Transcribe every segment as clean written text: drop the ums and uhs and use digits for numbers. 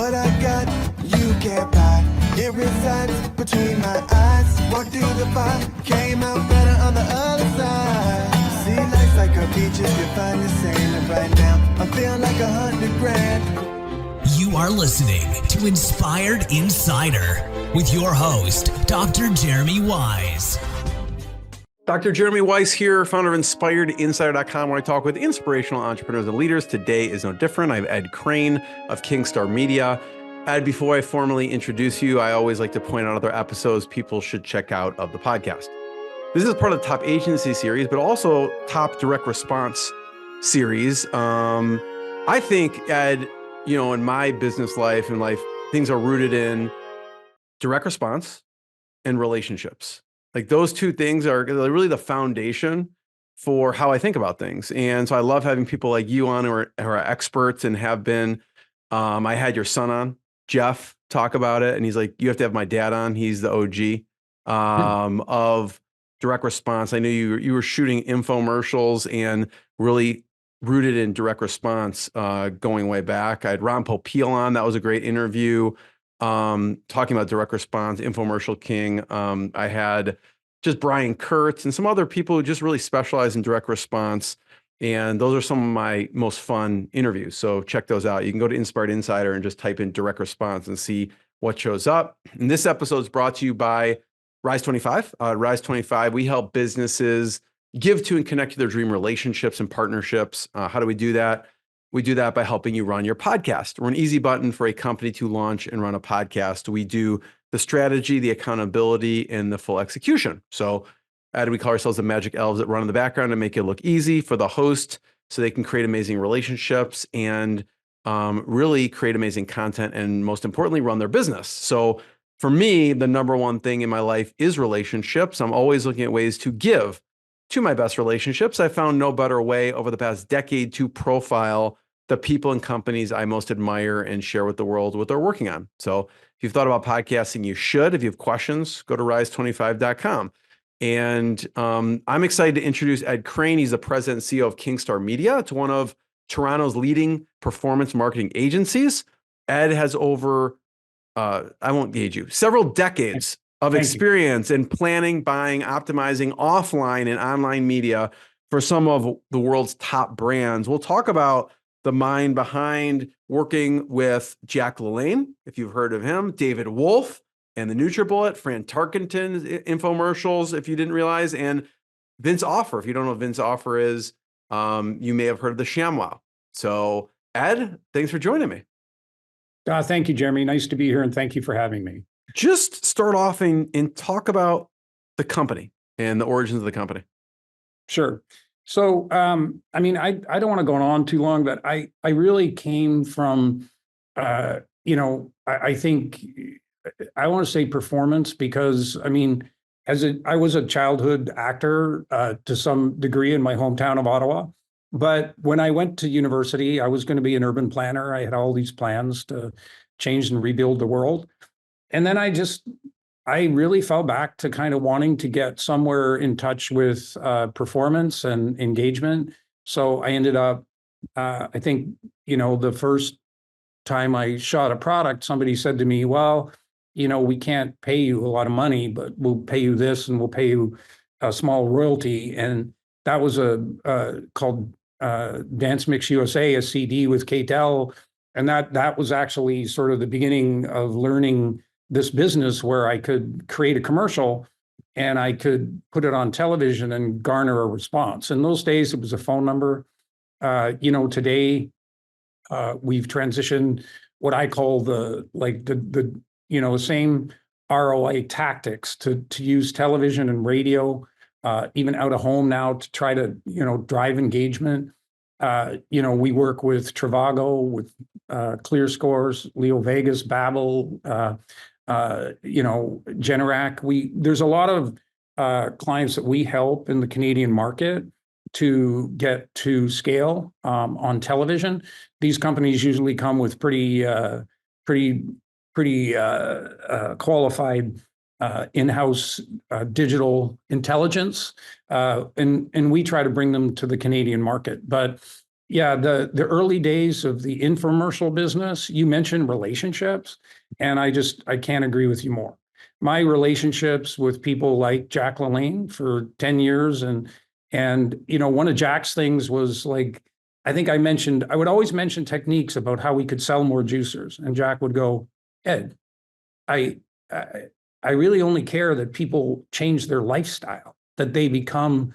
What I got, you can't buy. It resides between my eyes. Walked through the fire, came out better on the other side. See, life's like a beach if you find the sand. And right now, I'm feeling like 100 grand. You are listening to Inspired Insider with your host, Dr. Jeremy Wise. Dr. Jeremy Wise here, founder of InspiredInsider.com, where I talk with inspirational entrepreneurs and leaders. Today is no different. I have Ed Crain of Kingstar Media. Ed, before I formally introduce you, I always like to point out other episodes people should check out of the podcast. This is part of the Top Agency series, but also Top Direct Response series. I think, Ed, in my business life and life, things are rooted in direct response and relationships. Like those two things are really the foundation for how I think about things. And so I love having people like you on who are experts and have been. I had your son on, Jeff, talk about it. And he's like, you have to have my dad on. He's the OG of direct response. I knew you were shooting infomercials and really rooted in direct response going way back. I had Ron Popeil on. That was a great interview. Talking about direct response, infomercial king. I had just Brian Kurtz and some other people who just really specialize in direct response. And those are some of my most fun interviews. So check those out. You can go to Inspired Insider and just type in direct response and see what shows up. And this episode is brought to you by Rise 25. Rise 25, we help businesses give to and connect to their dream relationships and partnerships. How do we do that? We do that by helping you run your podcast. We're an easy button for a company to launch and run a podcast. We do the strategy, the accountability, and the full execution. So we call ourselves the magic elves that run in the background and make it look easy for the host so they can create amazing relationships and really create amazing content and most importantly, run their business. So for me, the number one thing in my life is relationships. I'm always looking at ways to give to my best relationships. I found no better way over the past decade to profile the people and companies I most admire and share with the world what they're working on. So if you've thought about podcasting, you should. If you have questions, go to rise25.com. And I'm excited to introduce Ed Crain. He's the president and CEO of Kingstar Media. It's one of Toronto's leading performance marketing agencies. Ed has over, I won't gauge you, several decades of experience in planning, buying, optimizing offline and online media for some of the world's top brands. We'll talk about the mind behind working with Jack LaLanne, if you've heard of him, David Wolf, and the NutriBullet, Fran Tarkenton's infomercials, if you didn't realize, and Vince Offer. If you don't know what Vince Offer is, you may have heard of the ShamWow. So, Ed, thanks for joining me. Thank you, Jeremy. Nice to be here, and thank you for having me. Just start off and talk about the company and the origins of the company. Sure. So, I don't want to go on too long, but I really came from, I think I want to say performance because, I was a childhood actor to some degree in my hometown of Ottawa. But when I went to university, I was going to be an urban planner. I had all these plans to change and rebuild the world. And then I really fell back to kind of wanting to get somewhere in touch with performance and engagement. So I ended up, I think, the first time I shot a product, somebody said to me, well, we can't pay you a lot of money, but we'll pay you this and we'll pay you a small royalty. And that was called Dance Mix USA, a CD with KTEL. And that was actually sort of the beginning of learning this business where I could create a commercial and I could put it on television and garner a response. In those days, it was a phone number. Today we've transitioned what I call the same ROI tactics to use television and radio, even out of home now to try to, drive engagement. We work with Trivago, with Clear Scores, Leo Vegas, Babbel, Generac. There's a lot of clients that we help in the Canadian market to get to scale on television. These companies usually come with pretty qualified in-house digital intelligence, and we try to bring them to the Canadian market. But Yeah, the early days of the infomercial business, you mentioned relationships, and I can't agree with you more. My relationships with people like Jack LaLanne for 10 years, and one of Jack's things was like, I would always mention techniques about how we could sell more juicers, and Jack would go, Ed, I I, I really only care that people change their lifestyle, that they become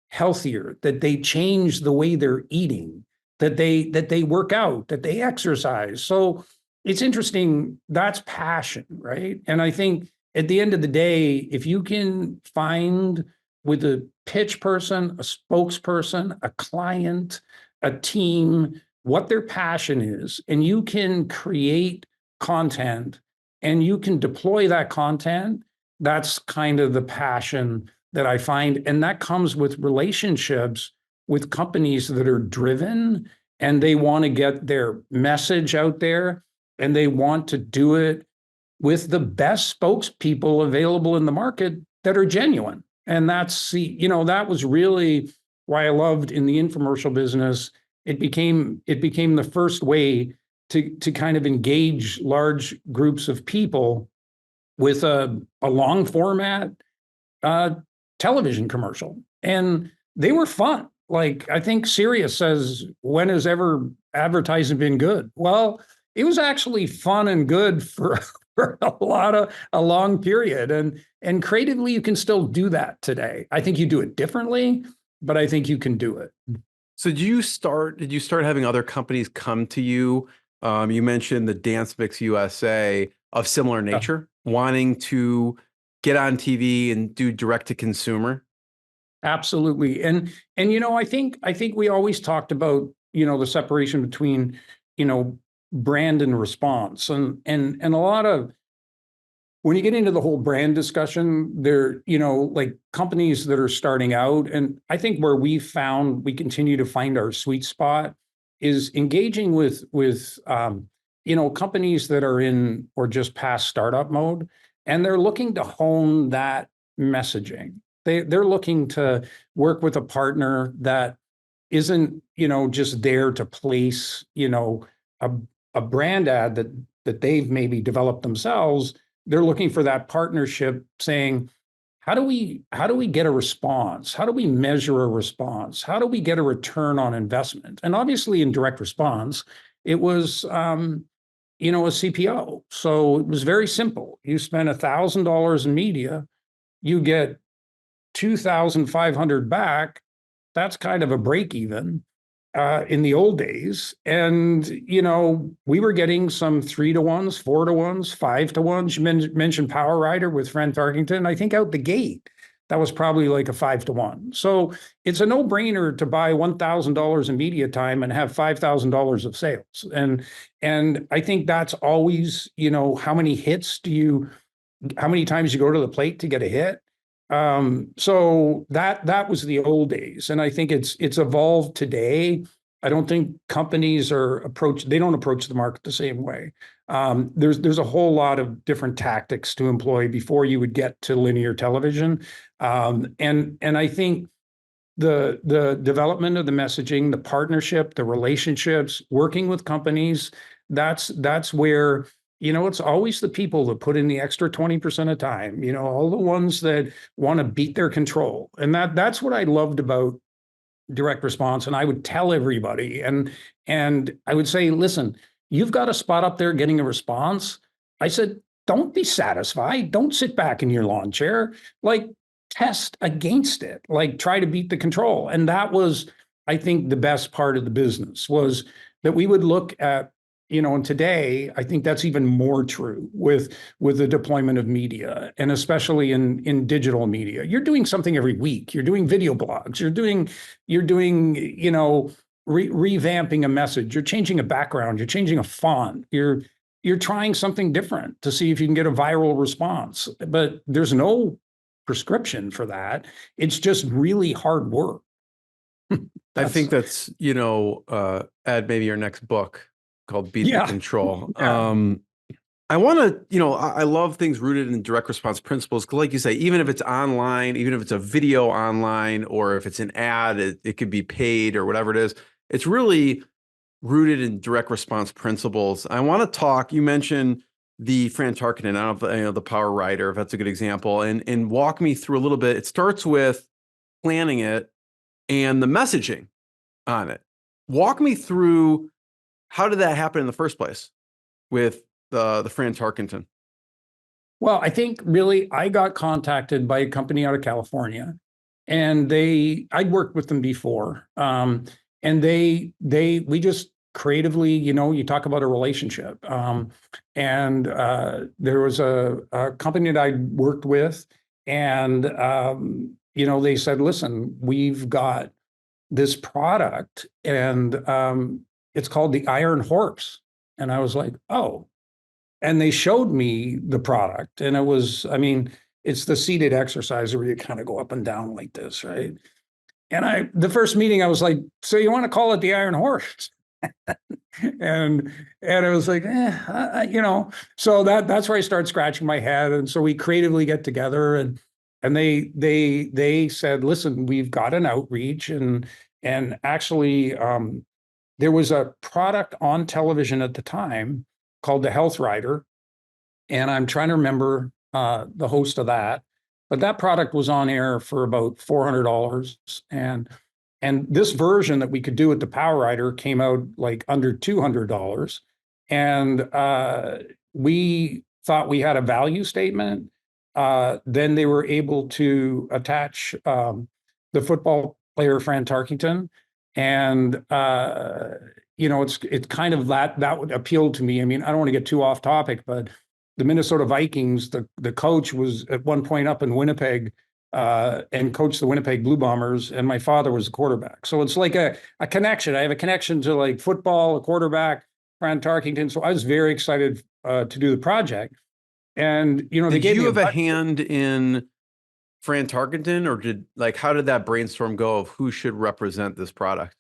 healthier, that they change the way they're eating, that they work out, that they exercise. So it's interesting. That's passion, right? And I think at the end of the day, if you can find with a pitch person, a spokesperson, a client, a team, what their passion is, and you can create content and you can deploy that content, that's kind of the passion that I find. And that comes with relationships with companies that are driven and they want to get their message out there and they want to do it with the best spokespeople available in the market that are genuine. And that was really why I loved in the infomercial business. It became the first way to kind of engage large groups of people with a long format television commercial. And they were fun. Like, I think Sirius says, when has ever advertising been good? Well, it was actually fun and good for a long period. And creatively, you can still do that today. I think you do it differently, but I think you can do it. So did you start having other companies come to you? You mentioned the Dance Mix USA of similar nature, wanting to get on TV and do direct to consumer. Absolutely. And I think we always talked about, the separation between, brand and response. And a lot of, when you get into the whole brand discussion, there, like companies that are starting out, and I think where we continue to find our sweet spot is engaging with companies that are in or just past startup mode, and they're looking to hone that messaging. They're looking to work with a partner that isn't, just there to place, a brand ad that they've maybe developed themselves. They're looking for that partnership, saying, how do we get a response? How do we measure a response? How do we get a return on investment? And obviously in direct response, it was a CPO. So it was very simple. You spend $1,000 in media, you get 2,500 back. That's kind of a break even in the old days. And, we were getting some 3-to-1s, 4-to-1s, 5-to-1s. You mentioned Power Rider with Fred Tarkington. I think out the gate, that was probably like a 5-to-1. So it's a no-brainer to buy $1,000 in media time and have $5,000 of sales. And I think that's always, how many times you go to the plate to get a hit. So that was the old days. And I think it's evolved today. I don't think companies they don't approach the market the same way. There's a whole lot of different tactics to employ before you would get to linear television. And I think the development of the messaging, the partnership, the relationships, working with companies, that's where, it's always the people that put in the extra 20% of time, all the ones that want to beat their control. And that's what I loved about direct response. And I would tell everybody, and I would say, listen, you've got a spot up there getting a response. I said, don't be satisfied. Don't sit back in your lawn chair. Like, test against it. Like, try to beat the control. And that was, I think, the best part of the business was that we would look at, and today, I think that's even more true with the deployment of media, and especially in digital media. You're doing something every week. You're doing video blogs. You're doing revamping a message. You're changing a background. You're changing a font. You're trying something different to see if you can get a viral response. But there's no prescription for that. It's just really hard work. I think that's, Ed, maybe your next book called Beat the Control. Yeah. I want to, I love things rooted in direct response principles. Cause like you say, even if it's online, even if it's a video online, or if it's an ad, it could be paid or whatever it is. it's really rooted in direct response principles. I want to talk, you mentioned the Fran Tarkenton, I don't know if you know, the Power Rider, if that's a good example, and walk me through a little bit. It starts with planning it and the messaging on it. Walk me through, how did that happen in the first place with the Fran Tarkenton? Well, I think really I got contacted by a company out of California, and I'd worked with them before. And we just creatively, you talk about a relationship. And there was a company that I worked with, and, they said, listen, we've got this product, and it's called the Iron Horse. And I was like, oh. And they showed me the product, and it's the seated exercise where you kind of go up and down like this, right? And the first meeting, I was like, so you want to call it the Iron Horse? and I was like, so that's where I start scratching my head. And so we creatively get together, and they said, listen, we've got an outreach, and actually there was a product on television at the time called the Health Rider. And I'm trying to remember the host of that, but that product was on air for about $400. And this version that we could do with the Power Rider came out like under $200. And we thought we had a value statement. Then they were able to attach the football player Fran Tarkenton, and it's kind of that would appeal to me. I mean, I don't want to get too off topic, but the Minnesota Vikings, the coach was at one point up in Winnipeg and coached the Winnipeg Blue Bombers, and my father was the quarterback. So it's like a connection. I have a connection to like football, a quarterback, Fran Tarkenton. So I was very excited to do the project. And they Did gave you me have a hand in Fran Tarkenton, or how did that brainstorm go of who should represent this product?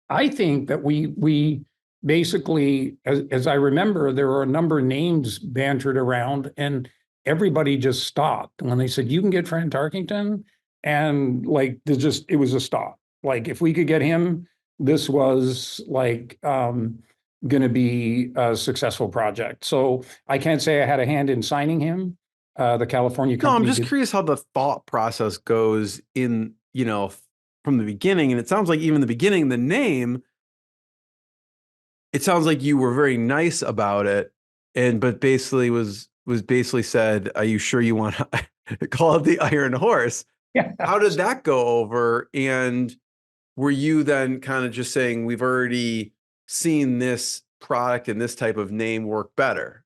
I think that we basically, as I remember, there were a number of names bantered around, and everybody just stopped when they said, you can get Fran Tarkenton. And it was a stop. Like, if we could get him, this was like going to be a successful project. So I can't say I had a hand in signing him. The California company. No, I'm just curious how the thought process goes in, from the beginning. And it sounds like even the beginning, the name, it sounds like you were very nice about it, but basically was basically said, are you sure you want to call it the Iron Horse? Yeah. How did that go over? And were you then kind of just saying, we've already seen this product and this type of name work better?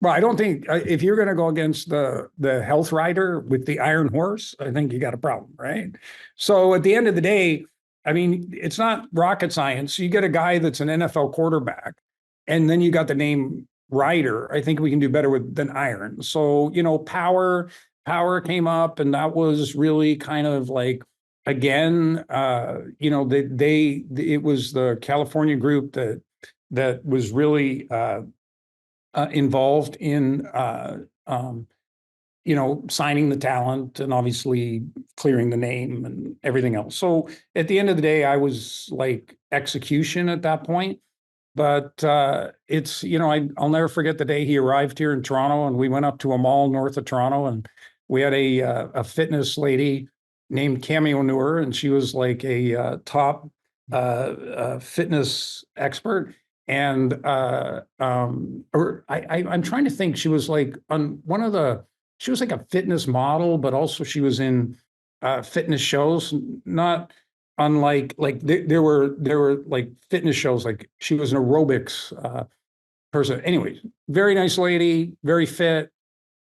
Well, I don't think if you're going to go against the Health Rider with the Iron Horse, I think you got a problem, right? So at the end of the day, I mean, it's not rocket science. You get a guy that's an NFL quarterback, and then you got the name Rider. I think we can do better than Iron. So, Power came up, and that was really kind of like, again, it was the California group that was really involved in signing the talent and obviously clearing the name and everything else. So at the end of the day, I was like execution at that point. But it's, I'll never forget the day he arrived here in Toronto, and we went up to a mall north of Toronto, and we had a fitness lady named Cami O'Neill, and she was like a top fitness expert. And I'm trying to think, she was like on she was like a fitness model, but also she was in fitness shows, not unlike there were like fitness shows, like she was an aerobics person. Anyway, very nice lady, very fit.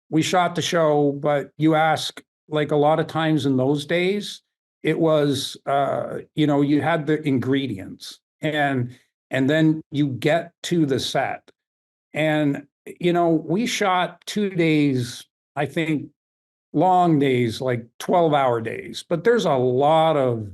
We shot the show, but you ask, like a lot of times in those days, it was you had the ingredients, and then you get to the set. And, we shot 2 days, I think, long days, like 12-hour days. But there's a lot of,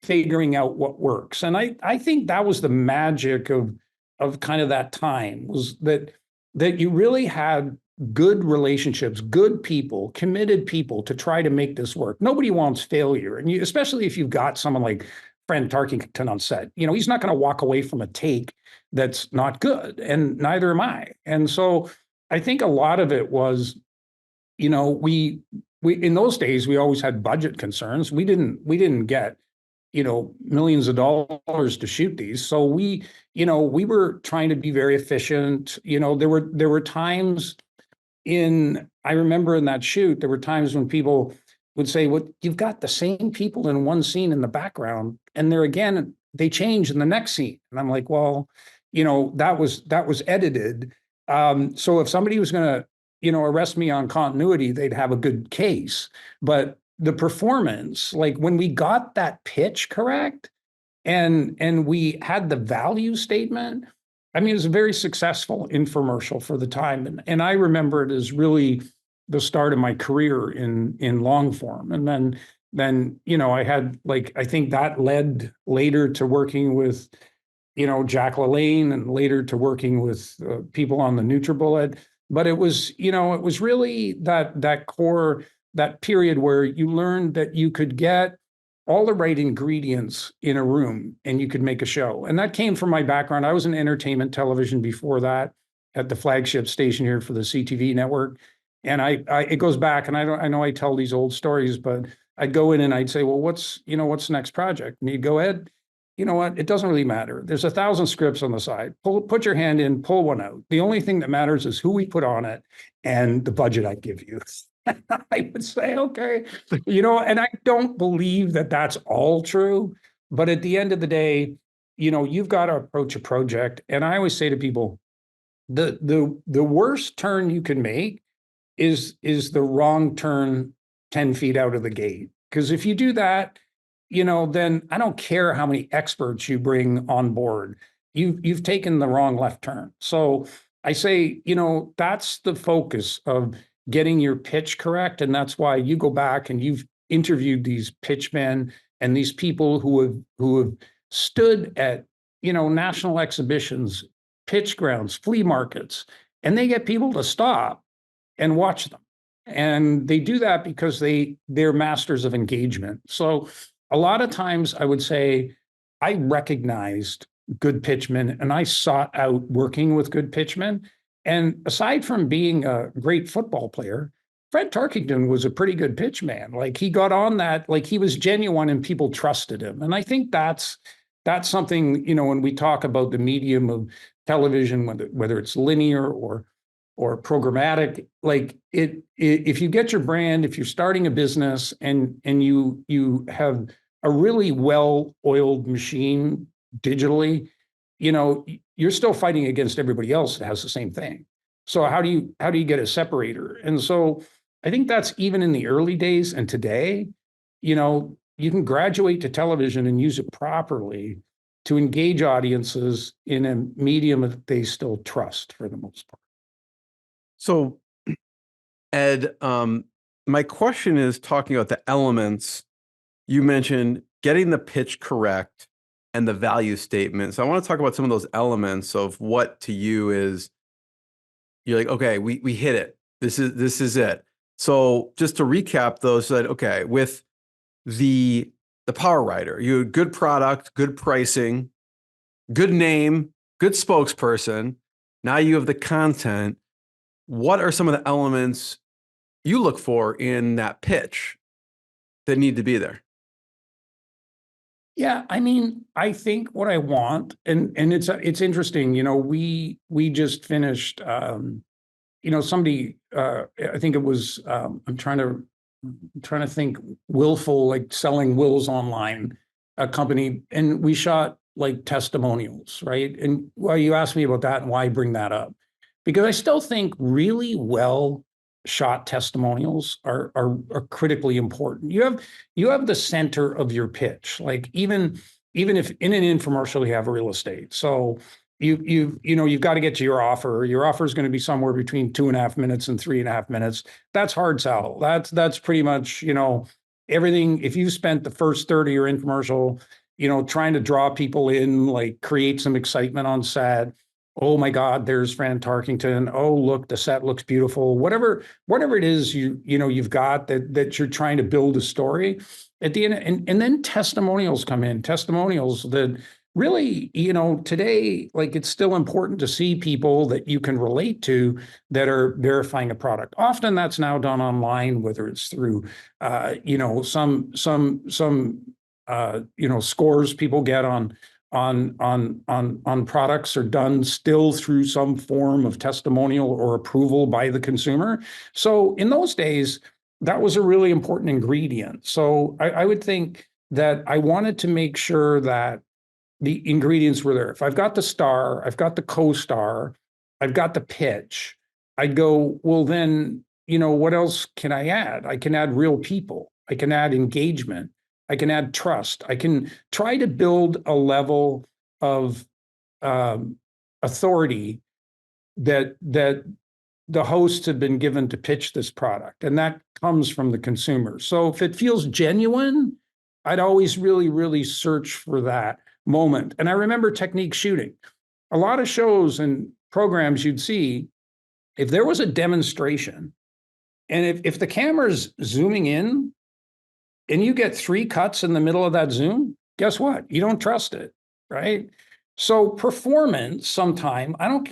figuring out what works. And I think that was the magic of kind of that time, was that you really had good relationships, good people, committed people to try to make this work. Nobody wants failure. And especially if you've got someone like Fred Tarkington on set. He's not going to walk away from a take that's not good, and neither am I. And so I think a lot of it was, we in those days we always had budget concerns. We didn't get millions of dollars to shoot these. So we were trying to be very efficient. There were times I remember in that shoot, there were times when people would say, well, you've got the same people in one scene in the background, and they change in the next scene. And I'm like, well, that was edited. So if somebody was going to, arrest me on continuity, they'd have a good case. But the performance, like when we got that pitch correct and we had the value statement, it was a very successful infomercial for the time. And I remember it as really the start of my career in long form. And then I had, I think that led later to working with, Jack LaLanne, and later to working with people on the NutriBullet. But it was really that core, that period where you learned that you could get all the right ingredients in a room and you could make a show. And that came from my background. I was in entertainment television before that at the flagship station here for the CTV network. And it goes back, and I know I tell these old stories, but I'd go in and I'd say, well, what's the next project? And you'd go, Ed, you know what? It doesn't really matter. There's 1,000 scripts on the side. Put your hand in, pull one out. The only thing that matters is who we put on it and the budget I give you. I would say, okay, and I don't believe that that's all true. But at the end of the day, you've got to approach a project. And I always say to people, the worst turn you can make is the wrong turn 10 feet out of the gate. Because if you do that, then I don't care how many experts you bring on board. You've taken the wrong left turn. So I say, that's the focus of getting your pitch correct. And that's why you go back and you've interviewed these pitchmen and these people who have stood at, national exhibitions, pitch grounds, flea markets, and they get people to stop and watch them. And they do that because they're masters of engagement. So a lot of times I would say I recognized good pitchmen and I sought out working with good pitchmen. And aside from being a great football player, Fred Tarkington was a pretty good pitchman. Like he got on that, like he was genuine and people trusted him. And I think that's something, when we talk about the medium of television, whether it's linear or programmatic, if you get your brand, if you're starting a business and you have a really well-oiled machine digitally, you're still fighting against everybody else that has the same thing. So how do you get a separator? And so I think that's even in the early days and today, you can graduate to television and use it properly to engage audiences in a medium that they still trust for the most part. So, Ed, my question is talking about the elements. You mentioned getting the pitch correct and the value statement. So I want to talk about some of those elements of what to you is, you're like, okay, we hit it. This is it. So just to recap those, that okay, with the Power Rider, you had good product, good pricing, good name, good spokesperson. Now you have the content. What are some of the elements you look for in that pitch that need to be there? Yeah, I think what I want, and it's interesting, we just finished, somebody, I think it was, I'm trying to think, Willful, like selling wills online, a company, and we shot like testimonials, right? And well, you asked me about that and why I bring that up, because I still think really well shot testimonials are critically important. You have the center of your pitch. Like even if in an infomercial you have real estate, so you've got to get to your offer. Your offer is going to be somewhere between 2.5 minutes and 3.5 minutes. That's hard sell. That's pretty much everything. If you've spent the first third of your infomercial, trying to draw people in, like create some excitement on set, oh my God, there's Fran Tarkington. Oh, look, the set looks beautiful. Whatever it is you've got that you're trying to build a story at the end, and then testimonials come in. Testimonials that really, today, like, it's still important to see people that you can relate to that are verifying a product. Often that's now done online, whether it's through some scores people get on products are done still through some form of testimonial or approval by the consumer. So in those days, that was a really important ingredient. So I would think that I wanted to make sure that the ingredients were there. If I've got the star, I've got the co-star, I've got the pitch, I'd go, well, then, what else can I add? I can add real people. I can add engagement. I can add trust. I can try to build a level of authority that the hosts have been given to pitch this product, and that comes from the consumer. So if it feels genuine, I'd always really, really search for that moment. And I remember technique shooting. A lot of shows and programs you'd see, if there was a demonstration, and if the camera's zooming in, and you get 3 cuts in the middle of that zoom, guess what? You don't trust it, right? So performance sometime, I don't,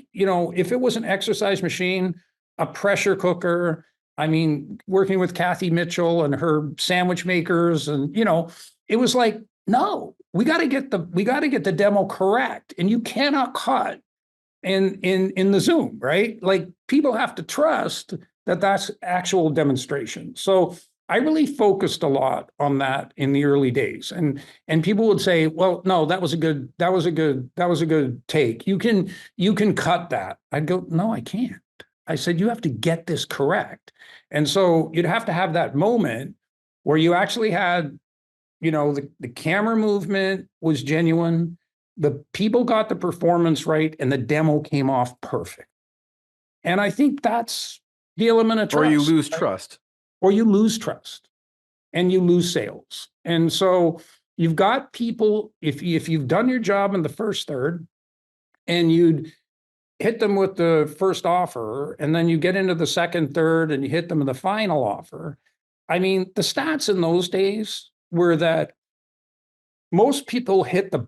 if it was an exercise machine, a pressure cooker, I mean, working with Kathy Mitchell and her sandwich makers, and, it was like, no, we got to get the demo correct. And you cannot cut in the Zoom, right? Like, people have to trust that that's actual demonstration. So I really focused a lot on that in the early days. And people would say, well, no, that was a good take. You can cut that. I'd go, no, I can't. I said, you have to get this correct. And so you'd have to have that moment where you actually had, the camera movement was genuine, the people got the performance right, and the demo came off perfect. And I think that's the element of trust. Or you lose trust. Or you lose trust and you lose sales. And so you've got people, if you've done your job in the first third and you'd hit them with the first offer, and then you get into the second third and you hit them in the final offer. I mean, the stats in those days were that most people hit the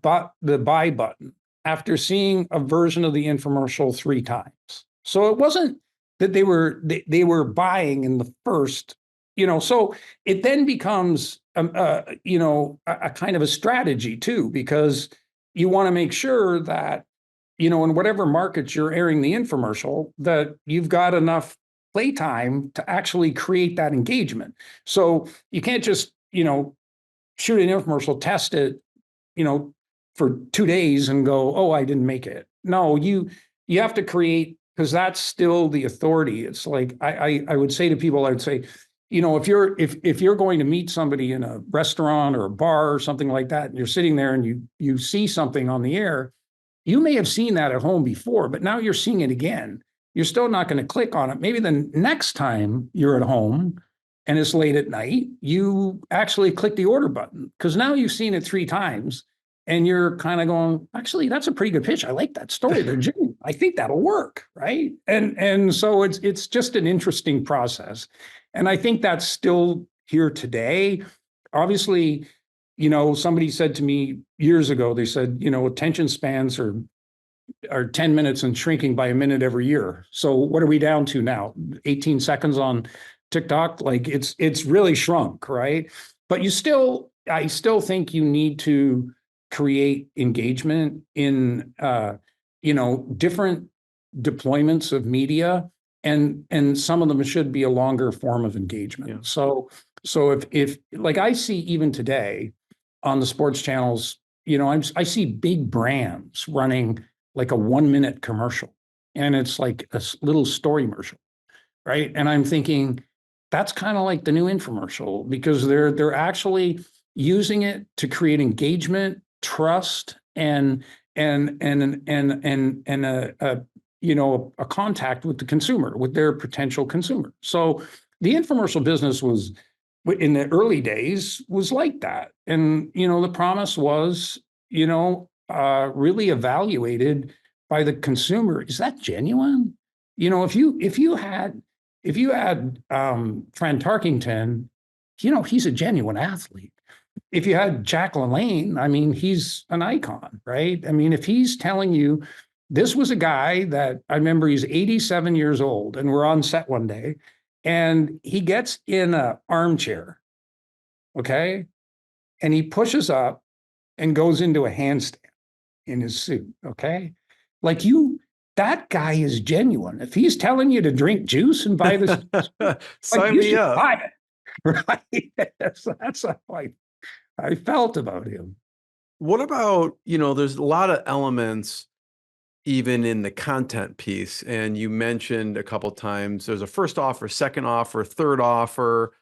buy button after seeing a version of the infomercial 3 times. So it wasn't that they were buying in the first, so it then becomes, a kind of a strategy too, because you want to make sure that, in whatever market you're airing the infomercial, that you've got enough playtime to actually create that engagement. So you can't just, shoot an infomercial, test it, for 2 days and go, oh, I didn't make it. No, you have to create, because that's still the authority. It's like, I would say to people, I would say, if you're going to meet somebody in a restaurant or a bar or something like that, and you're sitting there and you see something on the air, you may have seen that at home before, but now you're seeing it again. You're still not going to click on it. Maybe the next time you're at home and it's late at night, you actually click the order button, because now you've seen it 3 times and you're kind of going, actually, that's a pretty good pitch. I like that story. They're genuine. I think that'll work, right? And so it's just an interesting process. And I think that's still here today. Obviously, somebody said to me years ago, they said, attention spans are 10 minutes and shrinking by a minute every year. So what are we down to now? 18 seconds on TikTok? Like, it's really shrunk, right? But I still think you need to create engagement in, different deployments of media. And some of them should be a longer form of engagement. Yeah. So if like I see even today on the sports channels, I see big brands running like a 1-minute commercial, and it's like a little story commercial, right? And I'm thinking that's kind of like the new infomercial, because they're actually using it to create engagement, trust, and a contact with the consumer, with their potential consumer. So the infomercial business was, in the early days, was like that. And, the promise was, really evaluated by the consumer, is that genuine? If you had Trent Tarkington, he's a genuine athlete. If you had Jack LaLanne, I mean, he's an icon, right? I mean, if he's telling you, this was a guy that I remember, he's 87 years old, and we're on set one day, and he gets in an armchair, okay, and he pushes up and goes into a handstand in his suit, okay? Like, that guy is genuine. If he's telling you to drink juice and buy this, Sign you me should up. buy it, right? So that's how I felt about him. What about, there's a lot of elements even in the content piece. And you mentioned a couple times there's a first offer, second offer, third offer.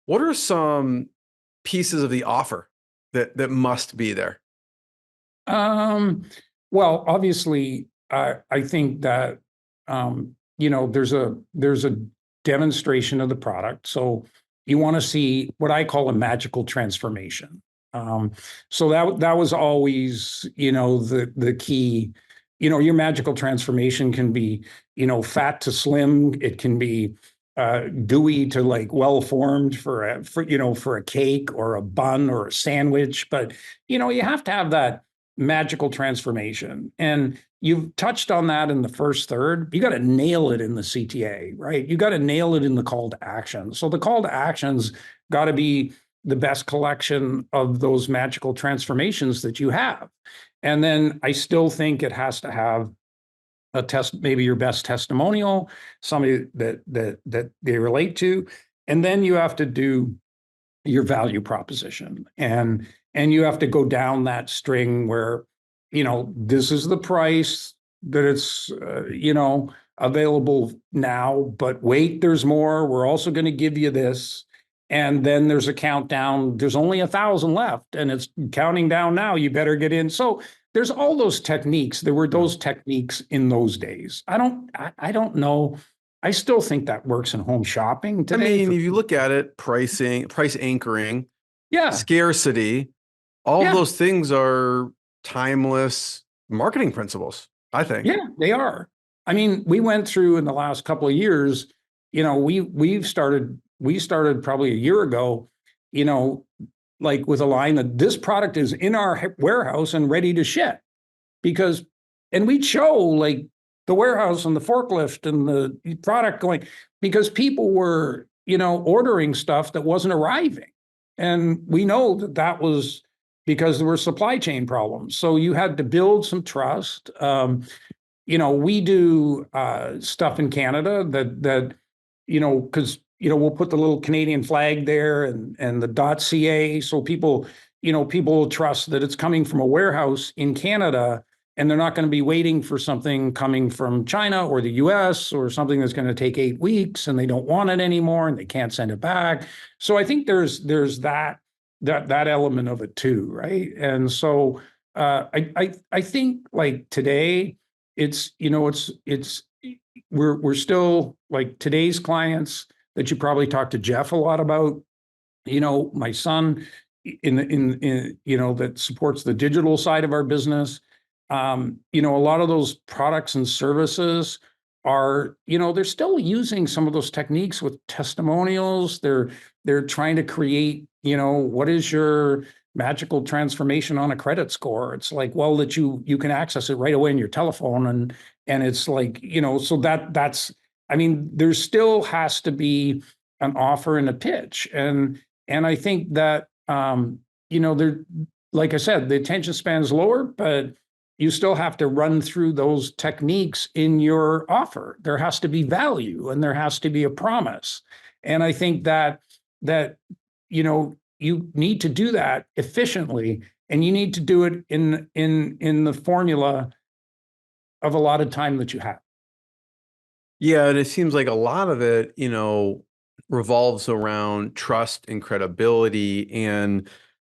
What are some pieces of the offer that must be there? Well, obviously, I think that there's a demonstration of the product. So you want to see what I call a magical transformation. So that was always, the key. Your magical transformation can be, fat to slim. It can be gooey to like well-formed for a cake or a bun or a sandwich. But, you have to have that magical transformation. And you've touched on that in the first third. You got to nail it in the CTA, right? You got to nail it in the call to action. So the call to actions got to be the best collection of those magical transformations that you have. And then I still think it has to have maybe your best testimonial, somebody that they relate to. And then you have to do your value proposition. And you have to go down that string where, this is the price that it's, available now, but wait, there's more. We're also going to give you this. And then there's a countdown. There's only 1,000 left and it's counting down now. You better get in. So there's all those techniques. There were those techniques in those days. I don't know. I still think that works in home shopping today. I mean, if you look at it, price anchoring, yeah, scarcity, all of those things are timeless marketing principles, I think. Yeah, they are. I mean, we went through in the last couple of years, we started probably a year ago, like with a line that this product is in our warehouse and ready to ship, and we'd show like the warehouse and the forklift and the product going, because people were, ordering stuff that wasn't arriving. And we know that was because there were supply chain problems. So you had to build some trust. We do stuff in Canada that because we'll put the little Canadian flag there and the .ca, so people will trust that it's coming from a warehouse in Canada, and they're not going to be waiting for something coming from China or the US or something that's going to take 8 weeks and they don't want it anymore and they can't send it back. So I think there's that element of it too, right? And so I think like today we're still like today's clients that you probably talk to Jeff a lot about. My son in that supports the digital side of our business. A lot of those products and services are, they're still using some of those techniques with testimonials. They're trying to create, what is your magical transformation on a credit score? It's like, well, that you can access it right away in your telephone. And it's like, so that's, I mean, there still has to be an offer and a pitch. And I think that, there, like I said, the attention span is lower, but you still have to run through those techniques in your offer. There has to be value and there has to be a promise. And I think that you need to do that efficiently, and you need to do it in the formula of a lot of time that you have. Yeah, and it seems like a lot of it, revolves around trust and credibility. And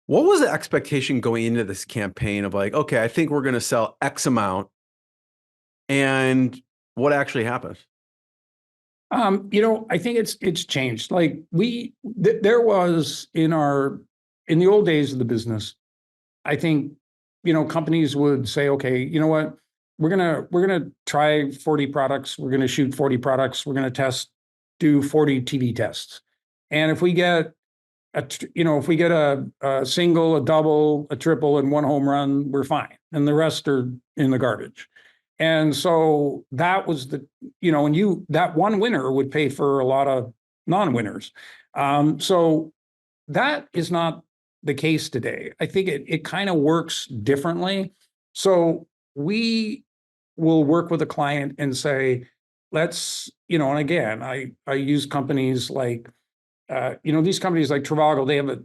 what was the expectation going into this campaign of like, okay, I think we're going to sell X amount, and what actually happened? I think it's changed. Like there was in the old days of the business, I think, companies would say, okay, you know what, we're gonna try 40 products. We're gonna shoot 40 products. We're gonna do 40 TV tests. And if we get if we get a single, a double, a triple, and one home run, we're fine. And the rest are in the garbage. And so that was that one winner would pay for a lot of non-winners. So that is not the case today. I think it kind of works differently. So we will work with a client and say, let's, and again, I use companies like, these companies like Trivago, they have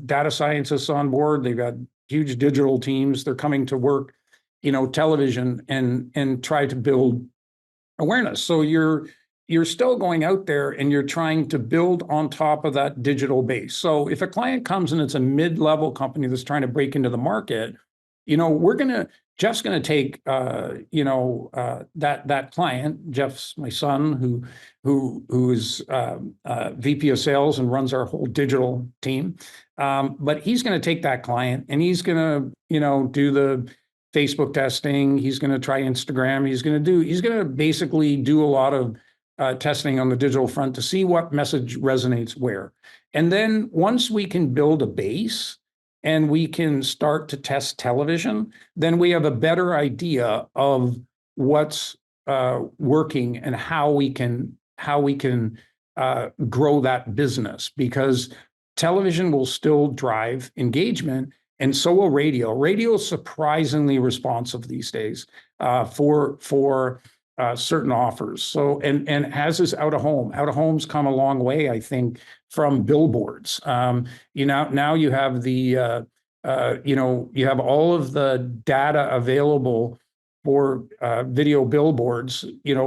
data scientists on board. They've got huge digital teams. They're coming to work, television and try to build awareness. So you're still going out there and you're trying to build on top of that digital base. So if a client comes and it's a mid-level company that's trying to break into the market, Jeff's gonna take that client. Jeff's my son, who is VP of sales and runs our whole digital team. But he's gonna take that client and he's gonna do the Facebook testing. He's gonna try Instagram. He's gonna basically do a lot of testing on the digital front to see what message resonates where. And then once we can build a base and we can start to test television, then we have a better idea of what's working and how we can grow that business, because television will still drive engagement, and so will radio. Radio is surprisingly responsive these days for certain offers. So and as is out of home. Out of home's come a long way, I think, from billboards. Now you have you have all of the data available for video billboards,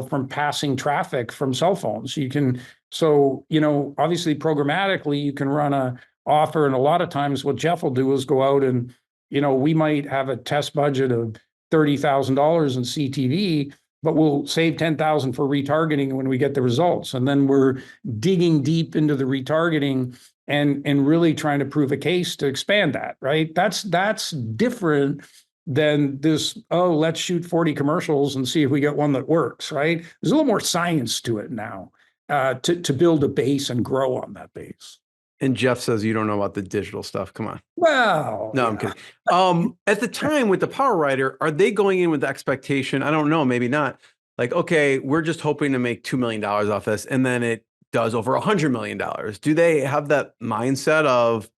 from passing traffic from cell phones. Obviously programmatically you can run a offer, and a lot of times what Jeff will do is go out and, we might have a test budget of $30,000 in CTV, but we'll save $10,000 for retargeting when we get the results. And then we're digging deep into the retargeting and really trying to prove a case to expand that, right? That's different than this, let's shoot 40 commercials and see if we get one that works, right? There's a little more science to it now to build a base and grow on that base. And Jeff says you don't know about the digital stuff. Come on. Well, no, I'm kidding. At the time with the Power Rider, are they going in with the expectation? I don't know, maybe not. Like, okay, we're just hoping to make $2 million off this, and then it does over $100 million. Do they have that mindset of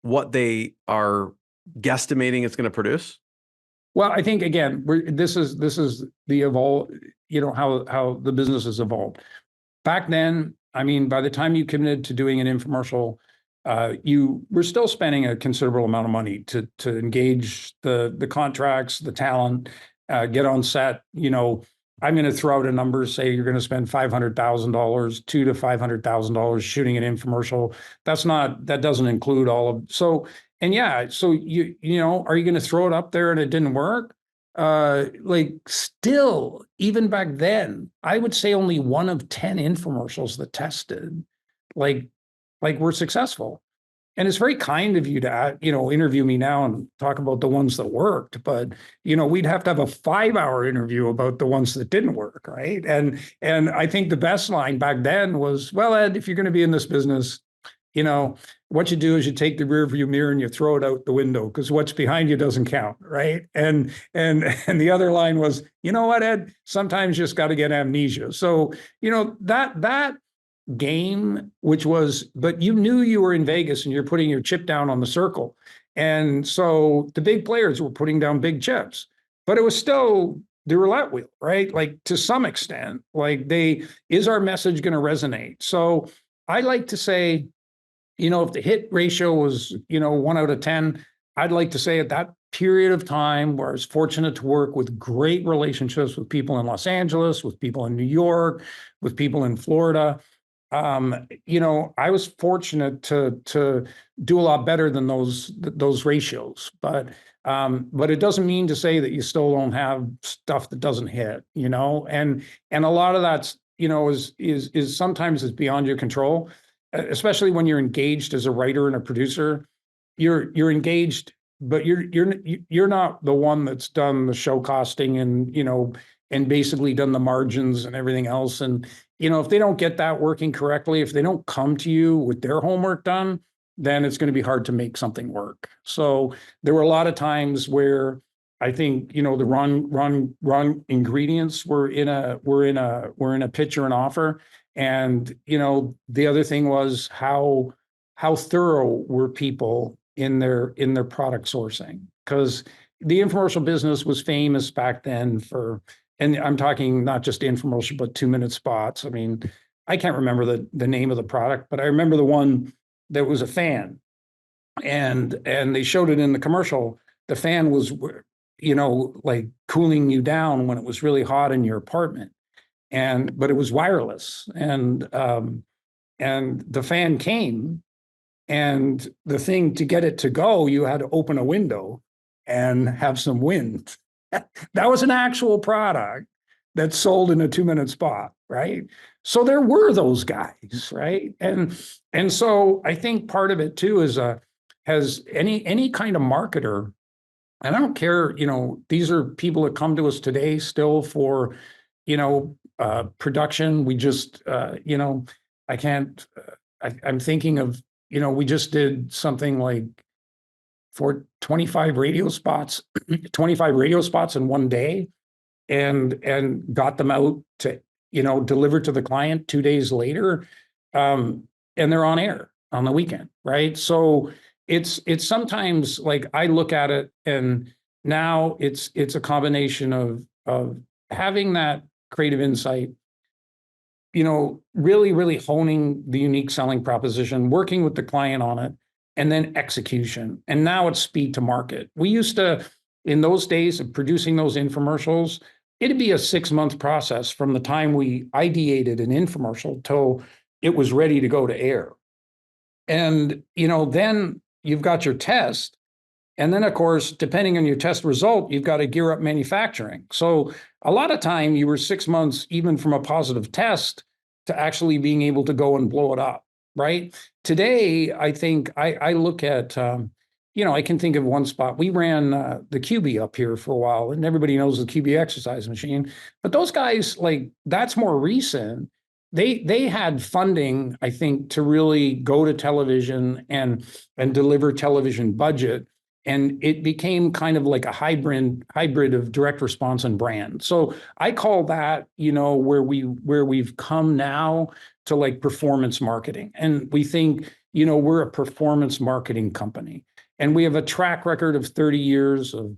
what they are guesstimating it's going to produce? Well, I think again, this is the evolve. How the business has evolved. Back then, I mean, by the time you committed to doing an infomercial, you were still spending a considerable amount of money to engage the contracts, the talent, get on set. I'm going to throw out a number, say you're going to spend $500,000, $200,000 to $500,000 shooting an infomercial. That doesn't include all of, so, and yeah, so are you going to throw it up there and it didn't work? Still, even back then, I would say only 1 of 10 infomercials that tested, were successful. And it's very kind of you to, interview me now and talk about the ones that worked, but, we'd have to have a 5-hour interview about the ones that didn't work, right? And I think the best line back then was, well, Ed, if you're going to be in this business, what you do is you take the rear view mirror and you throw it out the window, because what's behind you doesn't count, right? And the other line was, you know what, Ed, sometimes you just got to get amnesia. So, that game, which was, but you knew you were in Vegas and you're putting your chip down on the circle. And so the big players were putting down big chips, but it was still the roulette wheel, right? To some extent, is our message going to resonate? So I like to say, if the hit ratio was, 1 out of 10, I'd like to say at that period of time where I was fortunate to work with great relationships with people in Los Angeles, with people in New York, with people in Florida, I was fortunate to do a lot better than those ratios. But it doesn't mean to say that you still don't have stuff that doesn't hit, and a lot of that's, is sometimes it's beyond your control. Especially when you're engaged as a writer and a producer, you're engaged but you're not the one that's done the show costing and, and basically done the margins and everything else. And, if they don't get that working correctly, if they don't come to you with their homework done, then it's going to be hard to make something work. So there were a lot of times where I think, the wrong ingredients were in a pitch or an offer. And, the other thing was how thorough were people in their product sourcing, because the infomercial business was famous back then for, and I'm talking not just infomercial, but 2-minute spots. I mean, I can't remember the name of the product, but I remember the one that was a fan, and they showed it in the commercial. The fan was, like cooling you down when it was really hot in your apartment, but it was wireless, and the fan came, and the thing to get it to go, you had to open a window and have some wind. That was an actual product that sold in a 2-minute spot, right? So there were those guys, right? And so I think part of it too is has any kind of marketer, and I don't care, these are people that come to us today still for, production. We just, I can't, I'm thinking of, we just did something like for 25 radio spots, 25 radio spots in one day, and got them out to, delivered to the client 2 days later. And they're on air on the weekend, right? So it's sometimes like I look at it, and now it's a combination of having that creative insight, really, really honing the unique selling proposition, working with the client on it, and then execution. And now it's speed to market. We used to, in those days of producing those infomercials, it'd be a 6-month process from the time we ideated an infomercial till it was ready to go to air. And, then you've got your test. And then, of course, depending on your test result, you've got to gear up manufacturing. So a lot of time you were 6 months, even from a positive test, to actually being able to go and blow it up, right? Today, I think I look at, I can think of one spot. We ran the QB up here for a while, and everybody knows the QB exercise machine. But those guys, like, that's more recent. They had funding, I think, to really go to television and deliver television budget. And it became kind of like a hybrid of direct response and brand. So I call that, where we've come now to like performance marketing. And we think, we're a performance marketing company. And we have a track record of 30 years of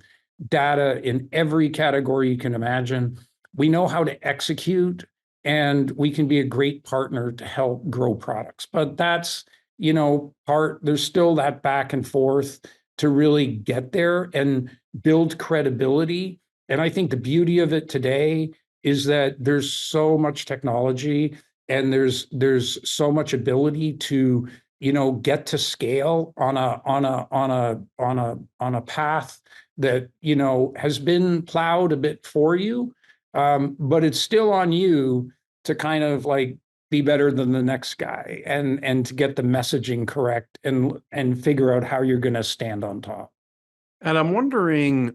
data in every category you can imagine. We know how to execute, and we can be a great partner to help grow products. But that's, there's still that back and forth to really get there and build credibility. And I think the beauty of it today is that there's so much technology, and there's so much ability to, get to scale on a path that, has been plowed a bit for you. But it's still on you to kind of like be better than the next guy, and to get the messaging correct, and figure out how you're going to stand on top. And I'm wondering,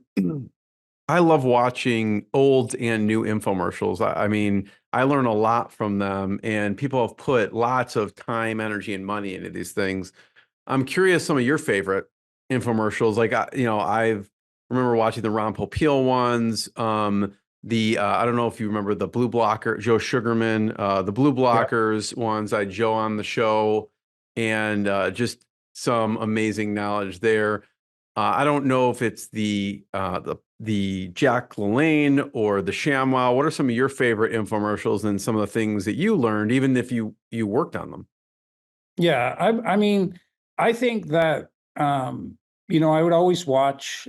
I love watching old and new infomercials. I mean, I learn a lot from them, and people have put lots of time, energy, and money into these things. I'm curious some of your favorite infomercials. Like, I remember watching the Ron Popeil ones. I don't know if you remember the Blue Blocker, Joe Sugarman, the Blue Blockers ones. I had Joe on the show, and just some amazing knowledge there. I don't know if it's the Jack LaLanne or the ShamWow. What are some of your favorite infomercials and some of the things that you learned, even if you worked on them? Yeah, I mean, I think that I would always watch.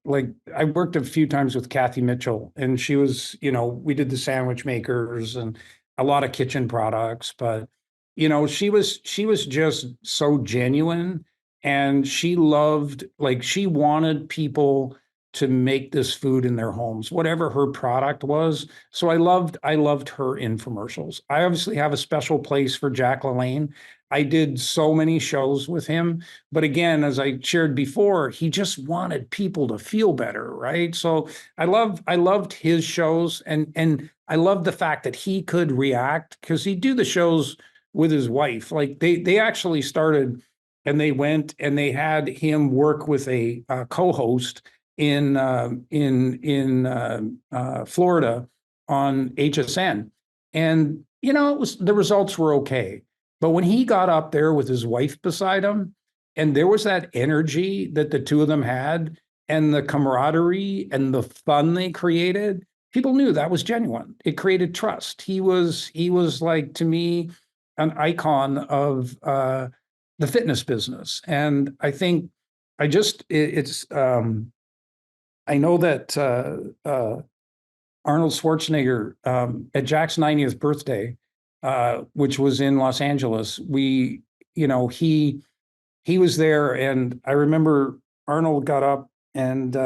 Like I worked a few times with Kathy Mitchell, and she was, we did the sandwich makers and a lot of kitchen products, but, she was just so genuine, and she wanted people to make this food in their homes, whatever her product was. So I loved her infomercials. I obviously have a special place for Jack LaLanne. I did so many shows with him. But again, as I shared before, he just wanted people to feel better, right? So I loved his shows, and I loved the fact that he could react, because he'd do the shows with his wife. Like they actually started, and they went and they had him work with a co-host in Florida on HSN, and it was, the results were okay. But when he got up there with his wife beside him, and there was that energy that the two of them had, and the camaraderie and the fun they created, people knew that was genuine. It created trust. He was like, to me, an icon of the fitness business. And I think it's I know that Arnold Schwarzenegger, at Jack's 90th birthday, which was in Los Angeles, he was there, and I remember Arnold got up and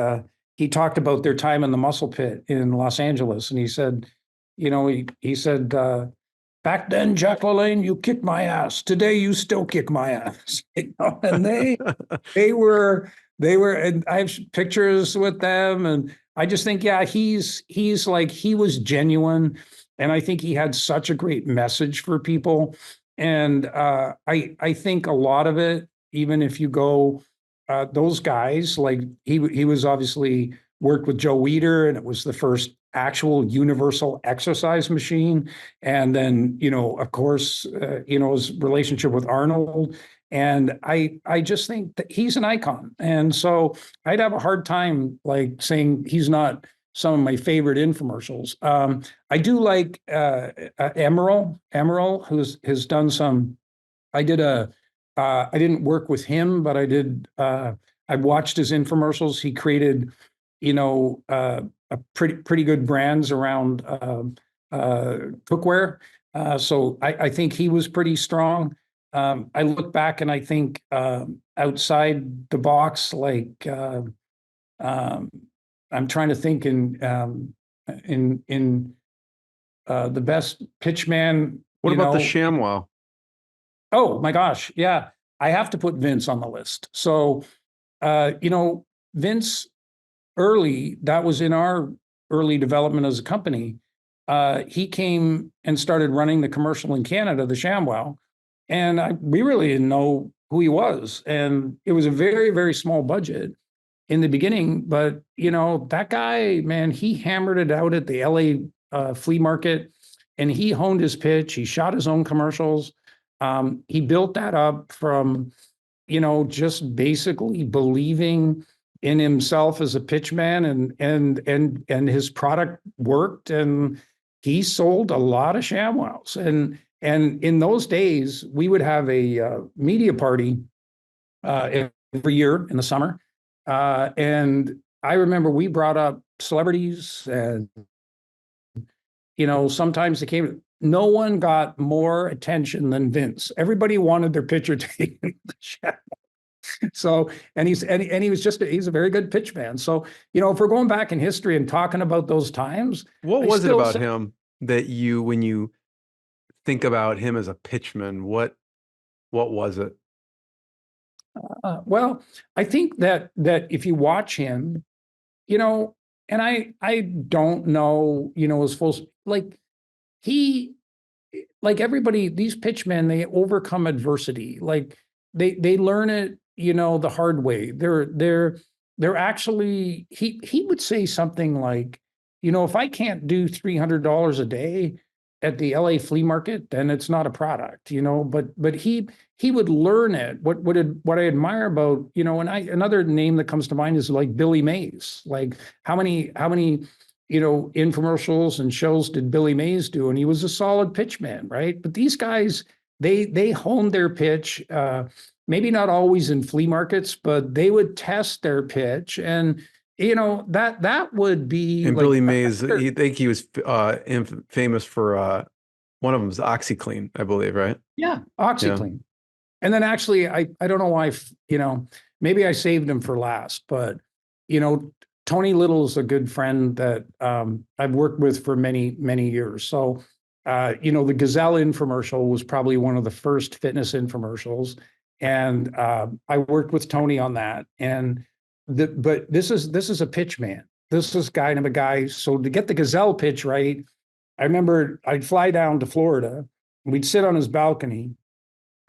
he talked about their time in the muscle pit in Los Angeles, and he said, he said, back then, Jack LaLanne, you kicked my ass. Today, you still kick my ass. And they were, and I have pictures with them, and I just think, yeah, he's like, he was genuine, and I think he had such a great message for people. And I think a lot of it, even if you go, those guys, like he was obviously worked with Joe Weider, and it was the first actual universal exercise machine. And then, of course, his relationship with Arnold. And I just think that he's an icon. And so I'd have a hard time like saying he's not some of my favorite infomercials. I do like Emerald, has done some. I didn't work with him, but I watched his infomercials. He created, a pretty good brands around cookware. So I think he was pretty strong. I look back and I think outside the box, like I'm trying to think in the best pitchman. What about the ShamWow? Oh my gosh, yeah, I have to put Vince on the list. So, Vince, that was in our early development as a company. He came and started running the commercial in Canada, the ShamWow, and we really didn't know who he was, and it was a very, very small budget in the beginning. But that guy, man, he hammered it out at the LA flea market, and he honed his pitch. He shot his own commercials. He built that up from, just basically believing in himself as a pitchman, and his product worked, and he sold a lot of ShamWows. And in those days, we would have a media party every year in the summer. And I remember we brought up celebrities, and, sometimes they came. No one got more attention than Vince. Everybody wanted their picture taken in the shadow. So, and he was he's a very good pitch man. So, if we're going back in history and talking about those times, what was it about him that when you think about him as a pitchman, what was it? Well, I think that if you watch him, and I don't know, his full, like everybody, these pitchmen, they overcome adversity. Like they learn it, the hard way. They're actually, he would say something like, if I can't do $300 a day at the LA flea market, then it's not a product, but he would learn it. What I admire about, and another name that comes to mind is like Billy Mays. Like how many infomercials and shows did Billy Mays do? And he was a solid pitchman, right? But these guys, they honed their pitch, maybe not always in flea markets, but they would test their pitch. And, that would be. And like, Billy Mays, I think he was famous for one of them was OxyClean, I believe, right? Yeah, OxyClean. Yeah. And then actually, I don't know why, maybe I saved him for last, but, Tony Little's a good friend that I've worked with for many, many years. So The Gazelle infomercial was probably one of the first fitness infomercials. And I worked with Tony on that. But this is a pitchman. This is kind of a guy. So to get the Gazelle pitch right, I remember I'd fly down to Florida, we'd sit on his balcony,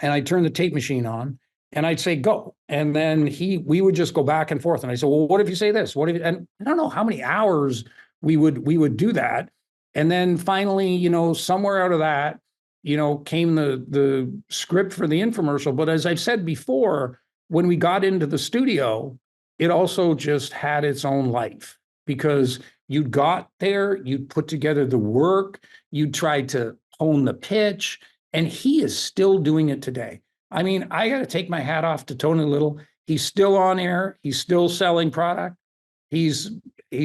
and I'd turn the tape machine on, and I'd say, go. And then we would just go back and forth. And I said, well, what if you say this? And I don't know how many hours we would do that. And then finally, somewhere out of that, came the script for the infomercial. But as I've said before, when we got into the studio, it also just had its own life, because you got there, you'd put together the work, you tried to hone the pitch, and he is still doing it today. I mean, I got to take my hat off to Tony Little. He's still on air. He's still selling product. He's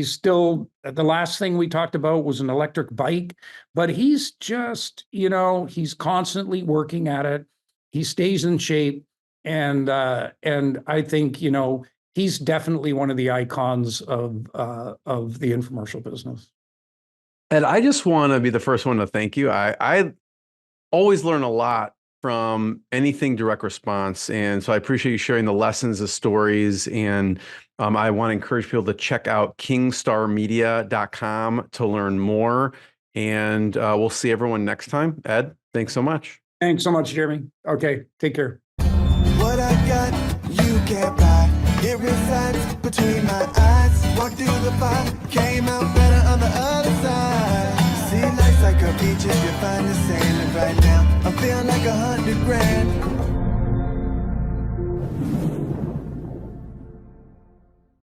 still, the last thing we talked about was an electric bike, but he's just, he's constantly working at it. He stays in shape. And I think, he's definitely one of the icons of the infomercial business. And I just want to be the first one to thank you. I always learn a lot from anything direct response. And so I appreciate you sharing the lessons, the stories, and I want to encourage people to check out kingstarmedia.com to learn more. And we'll see everyone next time. Ed, thanks so much. Thanks so much, Jeremy. Okay, take care. What I got, you can't buy. It resides between my eyes. Walked through the fire, came out better on the other side. See, life's like a beach if you find the sailing right now. I'm feeling like 100 grand.